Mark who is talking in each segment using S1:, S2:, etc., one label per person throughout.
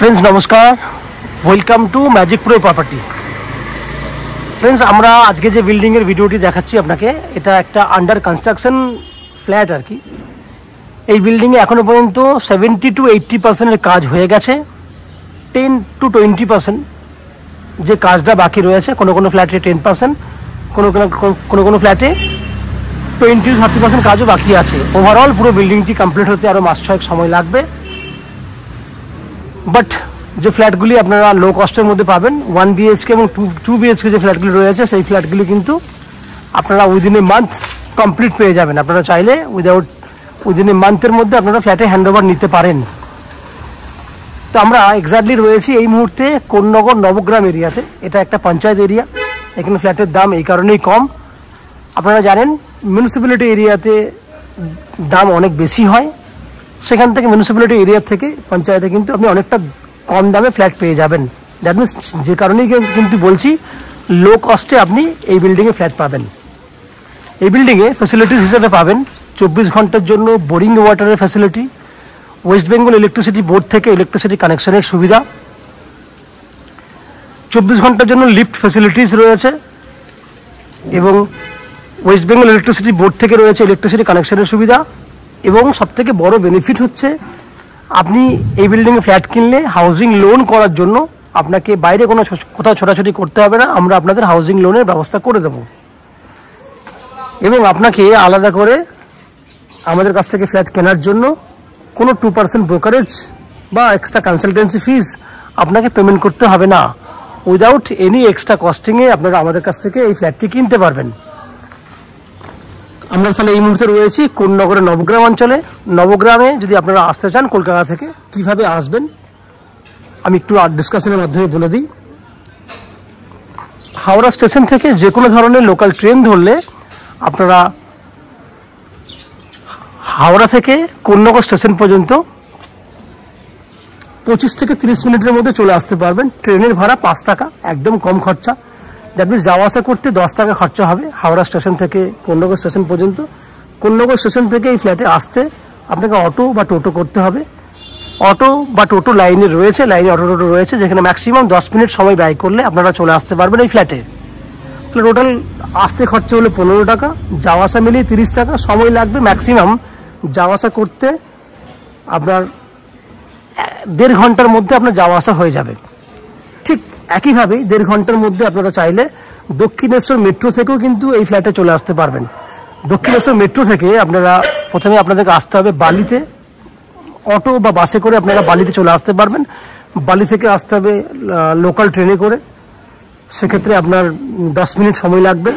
S1: Friends नमस्कार welcome to magic pro property. Friends আমরা আজকে যে বিল্ডিং এর ভিডিওটি দেখাচ্ছি আপনাকে এটা একটা আন্ডার কনস্ট্রাকশন ফ্ল্যাট আর কি। এই বিল্ডিং এ এখনো পর্যন্ত 70 to 80% এর কাজ হয়ে গেছে, 10 to 20% যে কাজটা বাকি রয়েছে। কোনো কোনো ফ্ল্যাটে 10%, কোনো কোনো ফ্ল্যাটে 20 to 30% কাজও বাকি আছে। ওভারঅল পুরো বিল্ডিংটি কমপ্লিট হতে আরও মাস ছয়েক সময় লাগবে। বাট যে ফ্ল্যাটগুলি আপনারা লো কস্টের মধ্যে পাবেন 1 BHK এবং 2 BHK যে ফ্ল্যাটগুলি রয়েছে সেই ফ্ল্যাটগুলি কিন্তু আপনারা উইদিন এ মান্থ কমপ্লিট পেয়ে যাবেন। আপনারা চাইলে উইদিন এ মান্থের মধ্যে আপনারা ফ্ল্যাটে হ্যান্ডওভার নিতে পারেন। তো আমরা এক্স্যাক্টলি রয়েছি এই মুহূর্তে কোন্নগর নবগ্রাম এরিয়াতে। এটা একটা পঞ্চায়েত এরিয়া, এখানে ফ্ল্যাটের দাম এই কারণেই কম। আপনারা জানেন মিউনিসিপ্যালিটি এরিয়াতে দাম অনেক বেশি হয়, সেখান থেকে মিউনিসিপ্যালিটি এরিয়া থেকে পঞ্চায়েতে কিন্তু আপনি অনেকটা কম দামে ফ্ল্যাট পেয়ে যাবেন। দ্যাট মিনস যে কারণেই কিন্তু বলছি লো কস্টে আপনি এই বিল্ডিংয়ে ফ্ল্যাট পাবেন। এই বিল্ডিংয়ে ফ্যাসিলিটিস হিসেবে পাবেন 24 ঘন্টার জন্য বোরিং ওয়াটারের facility, West Bengal electricity board থেকে ইলেকট্রিসিটি কানেকশনের সুবিধা, 24 ঘন্টার জন্য লিফট ফ্যাসিলিটিস রয়েছে এবং ওয়েস্ট বেঙ্গল ইলেকট্রিসিটি বোর্ড থেকে রয়েছে ইলেকট্রিসিটি কানেকশনের সুবিধা। এবং সবথেকে বড় বেনিফিট হচ্ছে আপনি এই বিল্ডিংয়ে ফ্ল্যাট কিনলে হাউজিং লোন করার জন্য আপনাকে বাইরে কোথাও ছোটাছুটি করতে হবে না, আমরা আপনাদের হাউজিং লোনের ব্যবস্থা করে দেব। এবং আপনাকে আলাদা করে আমাদের কাছ থেকে ফ্ল্যাট কেনার জন্য কোনো 2% ব্রোকারেজ বা এক্সট্রা কনসালটেন্সি ফিস আপনাকে পেমেন্ট করতে হবে না। উইদাউট এনি এক্সট্রা কস্টিংয়ে আপনারা আমাদের কাছ থেকে এই ফ্ল্যাটটি কিনতে পারবেন। আমরা তাহলে এই মুহূর্তে রয়েছি কোন্নগরের নবগ্রাম অঞ্চলে। নবগ্রামে যদি আপনারা আসতে চান কলকাতা থেকে কিভাবে আসবেন আমি একটু ডিসকাশনের মাধ্যমে বলে দিই। হাওড়া স্টেশন থেকে যে কোনো ধরনের লোকাল ট্রেন ধরলে আপনারা হাওড়া থেকে কোন্নগর স্টেশন পর্যন্ত 25 থেকে 30 মিনিটের মধ্যে চলে আসতে পারবেন। ট্রেনের ভাড়া 5 টাকা, একদম কম খরচা। দ্যাট মিনস যাওয়া আসা করতে 10 টাকা খরচা হবে হাওড়া স্টেশন থেকে কোন্নগর স্টেশন পর্যন্ত। কোন্নগর স্টেশন থেকে এই ফ্ল্যাটে আসতে আপনাকে অটো বা টোটো করতে হবে। অটো বা টোটো লাইনে অটো টোটো রয়েছে, যেখানে ম্যাক্সিমাম 10 মিনিট সময় ব্যয় করলে আপনারা চলে আসতে পারবেন এই ফ্ল্যাটে। তাহলে টোটাল আসতে খরচা হলো 15 টাকা, যাওয়া আসা মিলিয়ে 30 টাকা। সময় লাগবে ম্যাক্সিমাম যাওয়া আসা করতে আপনার 1.5 ঘন্টার মধ্যে আপনার যাওয়া আসা হয়ে যাবে। ঠিক একইভাবে 1.5 ঘন্টার মধ্যে আপনারা চাইলে দক্ষিণেশ্বর মেট্রো থেকেও কিন্তু এই ফ্ল্যাটে চলে আসতে পারবেন। দক্ষিণেশ্বর মেট্রো থেকে আপনারা প্রথমে আপনাদেরকে আসতে হবে বালিতে, অটো বা বাসে করে আপনারা বালিতে চলে আসতে পারবেন। বালি থেকে আসতে হবে লোকাল ট্রেনে করে, সেক্ষেত্রে আপনার 10 মিনিট সময় লাগবে।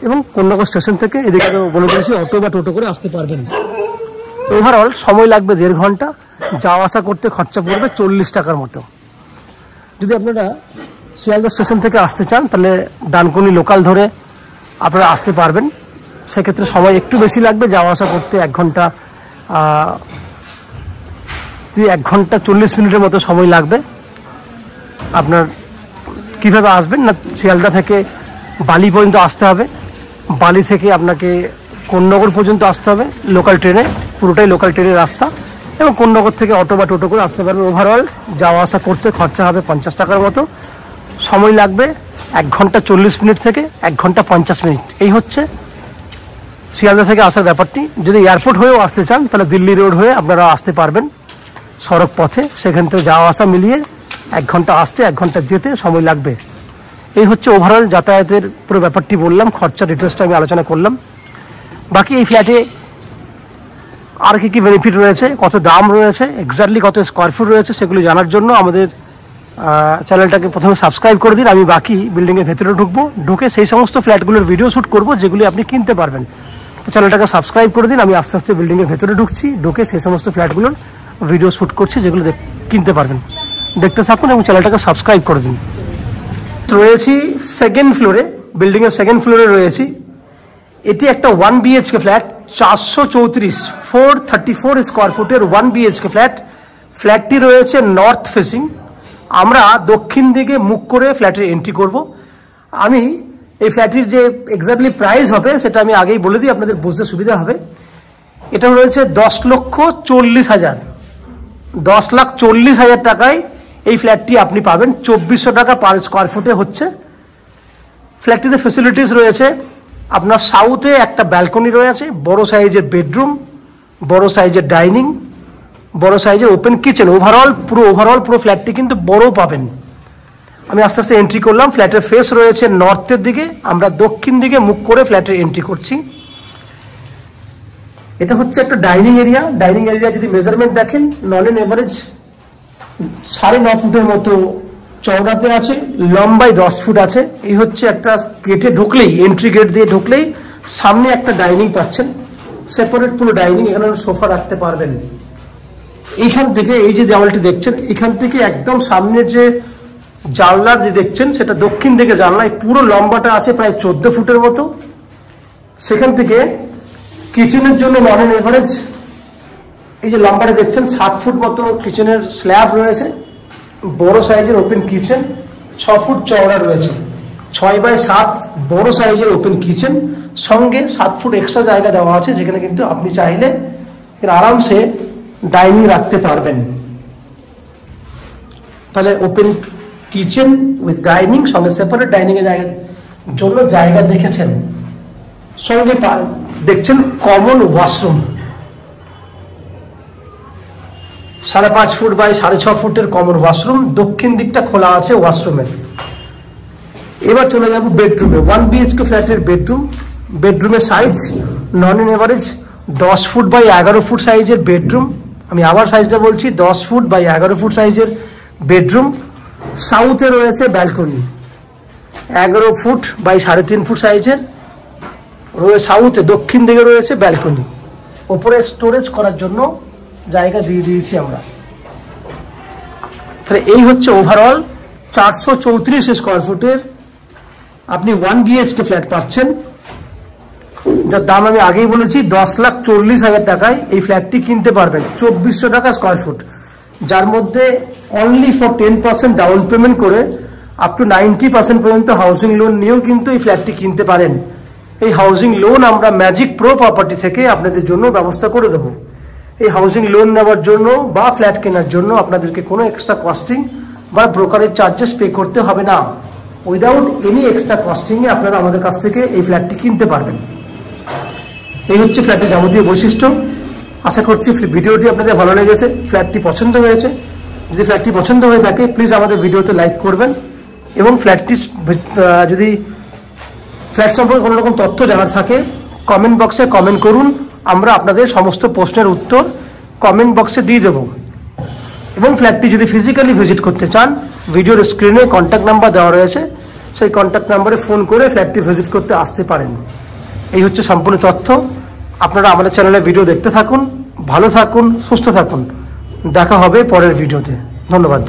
S1: এবং কোন্নগর স্টেশন থেকে এদিকে বলে দিয়েছি অটো বা টোটো করে আসতে পারবেন। ওভারঅল সময় লাগবে 1.5 ঘন্টা, যাওয়া আসা করতে খরচা পড়বে 40 টাকার মতো। যদি আপনারা শিয়ালদা স্টেশন থেকে আসতে চান তাহলে ডানকুনি লোকাল ধরে আপনারা আসতে পারবেন, সেক্ষেত্রে সময় একটু বেশি লাগবে, যাওয়া আসা করতে 1 ঘন্টা 40 মিনিটের মতো সময় লাগবে। আপনার কিভাবে আসবেন না, শিয়ালদা থেকে বালি পর্যন্ত আসতে হবে, বালি থেকে আপনাকে কোন্নগর পর্যন্ত আসতে হবে লোকাল ট্রেনে, পুরোটাই লোকাল ট্রেনের রাস্তা। এবং কোন্নগর থেকে অটো বা টোটো করে আসতে পারবেন। ওভারঅল যাওয়া আসা করতে খরচা হবে 50 টাকার মতো, সময় লাগবে 1 ঘন্টা 40 মিনিট থেকে 1 ঘন্টা 50 মিনিট। এই হচ্ছে শিয়ালদা থেকে আসার ব্যাপারটি। যদি এয়ারপোর্ট হয়েও আসতে চান তাহলে দিল্লি রোড হয়ে আপনারা আসতে পারবেন সড়ক পথে, সেখান থেকে যাওয়া আসা মিলিয়ে 1 ঘন্টা আসতে 1 ঘন্টা যেতে সময় লাগবে। এই হচ্ছে ওভারঅল যাতায়াতের পুরো ব্যাপারটি বললাম, খরচা ডিটেলসটা আমি আলোচনা করলাম। বাকি এই ফ্ল্যাটে আর কি কি বেনিফিট রয়েছে, কত দাম রয়েছে, এক্স্যাক্টলি কত স্কোয়ার ফুট রয়েছে, সেগুলো জানার জন্য আমাদের চ্যানেলটাকে প্রথমে সাবস্ক্রাইব করে দিন। আমি বাকি বিল্ডিংয়ের ভেতরে ঢুকে সেই সমস্ত ফ্ল্যাটগুলোর ভিডিও শ্যুট করব যেগুলি আপনি কিনতে পারবেন। তো চ্যানেলটাকে সাবস্ক্রাইব করে দিন। আমি আস্তে আস্তে বিল্ডিংয়ের ভেতরে ঢুকে সেই সমস্ত ফ্ল্যাটগুলোর ভিডিও শ্যুট করছি যেগুলো কিনতে পারবেন। দেখতে থাকুন এবং চ্যানেলটাকে সাবস্ক্রাইব করে দিন। রয়েছি সেকেন্ড ফ্লোরে, বিল্ডিংয়ের সেকেন্ড ফ্লোরে রয়েছি। এটি একটা 1 BHK ফ্ল্যাট, 434 স্কোয়ার ফুটের 1 BHK ফ্ল্যাট। ফ্ল্যাটটি রয়েছে নর্থ ফেসিং। আমরা দক্ষিণ দিকে মুখ করে ফ্ল্যাটের এন্ট্রি করব। আমি এই ফ্ল্যাটটির যে এক্স্যাক্টলি প্রাইস হবে সেটা আমি আগেই বলে দিই, আপনাদের বুঝতে সুবিধা হবে। এটা রয়েছে 10,40,000 টাকায় এই ফ্ল্যাটটি আপনি পাবেন 2400 টাকা পার স্কোয়ার ফুটে হচ্ছে। ফ্ল্যাটটিতে ফেসিলিটিস রয়েছে, আপনার সাউথে একটা ব্যালকনি রয়েছে, বড় সাইজের বেডরুম, বড় সাইজের ডাইনিং, বড় সাইজের ওপেন কিচেন। ওভারঅল পুরো ফ্ল্যাটটি কিন্তু বড় পাবেন। আমি আস্তে আস্তে এন্ট্রি করলাম। ফ্ল্যাটের ফেস রয়েছে নর্থের দিকে, আমরা দক্ষিণ দিকে মুখ করে ফ্ল্যাটের এন্ট্রি করছি। এটা হচ্ছে একটা ডাইনিং এরিয়া। ডাইনিং এরিয়া যদি মেজারমেন্ট দেখেন, নন এন এভারেজ 9.5 ফুটের মতো চওড়াতে আছে, লম্বায় 10 ফুট আছে। এই হচ্ছে একটা গেটে ঢুকলেই, এন্ট্রি গেট দিয়ে ঢুকলেই সামনে একটা ডাইনিং পাচ্ছেন, সেপারেট পুরো ডাইনিং। এখানে সোফা রাখতে পারবেন। এইখান থেকে এই যে দেওয়ালটি দেখছেন, এখান থেকে একদম সামনের যে জানলার যে দেখছেন সেটা দক্ষিণ দিকে জানলা, পুরো লম্বাটা আছে প্রায় 14 ফুটের মতো। সেখান থেকে কিচেনের জন্য নন এন এভারেজ এই যে লম্বাটা দেখছেন 7 ফুট মতো কিচেনের স্ল্যাব রয়েছে, বড় সাইজের ওপেন কিচেন, 6 ফুট চওড়া রয়েছে, 6x7 বড় সাইজের ওপেন কিচেন, সঙ্গে 7 ফুট এক্সট্রা জায়গা দেওয়া আছে, যেখানে কিন্তু আপনি চাইলে এর আরামসে ডাইনিং রাখতে পারবেন। তাহলে ওপেন কিচেন উইথ ডাইনিং, সঙ্গে সেপারেট ডাইনিং এর জন্য জায়গা দেখেছেন, সঙ্গে দেখছেন কমন ওয়াশরুম, 5.5 ফুট বাই 6.5 ফুটের কমন ওয়াশরুম, দক্ষিণ দিকটা খোলা আছে ওয়াশরুমের। এবার চলে যাব বেডরুমে। 1 BHK ফ্ল্যাটের বেডরুম। বেডরুমের size on an average 10 foot by 11 foot সাইজের বেডরুম। আমি আবার সাইজটা বলছি, 10 ফুট বাই 11 ফুট সাইজের বেডরুম। সাউথে রয়েছে ব্যালকনি, 11 ফুট বাই 3.5 ফুট সাইজের রয়েছে সাউথে, দক্ষিণ দিকে রয়েছে ব্যালকনি। ওপরে স্টোরেজ করার জন্য জায়গা দিয়ে দিয়েছি আমরা। তাহলে এই হচ্ছে ওভারঅল 434 স্কোয়ার ফুটের আপনি 1 BHK ফ্ল্যাট পাচ্ছেন, যার দাম আমি আগেই বলেছি 10,40,000 টাকায় এই ফ্ল্যাটটি কিনতে পারবেন। 2400 টাকা স্কোয়ার ফুট, যার মধ্যে অনলি ফর 10% ডাউন পেমেন্ট করে আপ টু 90% পর্যন্ত হাউসিং লোন নিয়েও কিন্তু এই ফ্ল্যাটটি কিনতে পারেন। এই হাউসিং লোন আমরা ম্যাজিক প্রো প্রপার্টি থেকে আপনাদের জন্য ব্যবস্থা করে দেব। এই হাউসিং লোন নেওয়ার জন্য বা ফ্ল্যাট কেনার জন্য আপনাদেরকে কোনো এক্সট্রা কস্টিং বা ব্রোকারেজ চার্জেস পে করতে হবে না। উইদাউট এনি এক্সট্রা কস্টিংয়ে আপনারা আমাদের কাছ থেকে এই ফ্ল্যাটটি কিনতে পারবেন। এই হচ্ছে ফ্ল্যাটের যাবতীয় বৈশিষ্ট্য। আশা করছি ভিডিওটি আপনাদের ভালো লেগেছে, ফ্ল্যাটটি পছন্দ হয়েছে। যদি ফ্ল্যাটটি পছন্দ হয়ে থাকে প্লিজ আমাদের ভিডিওতে লাইক করবেন, এবং ফ্ল্যাটটি যদি ফ্ল্যাট সম্পর্কে কোনো রকম তথ্য জানার থাকে কমেন্ট বক্সে কমেন্ট করুন, আমরা আপনাদের সমস্ত প্রশ্নের উত্তর কমেন্ট বক্সে দিয়ে দেব। এবং ফ্ল্যাটটি যদি ফিজিক্যালি ভিজিট করতে চান, ভিডিওর স্ক্রিনে কন্ট্যাক্ট নাম্বার দেওয়া রয়েছে, সেই কন্ট্যাক্ট নাম্বারে ফোন করে ফ্ল্যাটটি ভিজিট করতে আসতে পারেন। এই হচ্ছে সম্পূর্ণ তথ্য। আপনারা আমাদের চ্যানেলে ভিডিও দেখতে থাকুন, ভালো থাকুন, সুস্থ থাকুন। দেখা হবে পরের ভিডিওতে। ধন্যবাদ।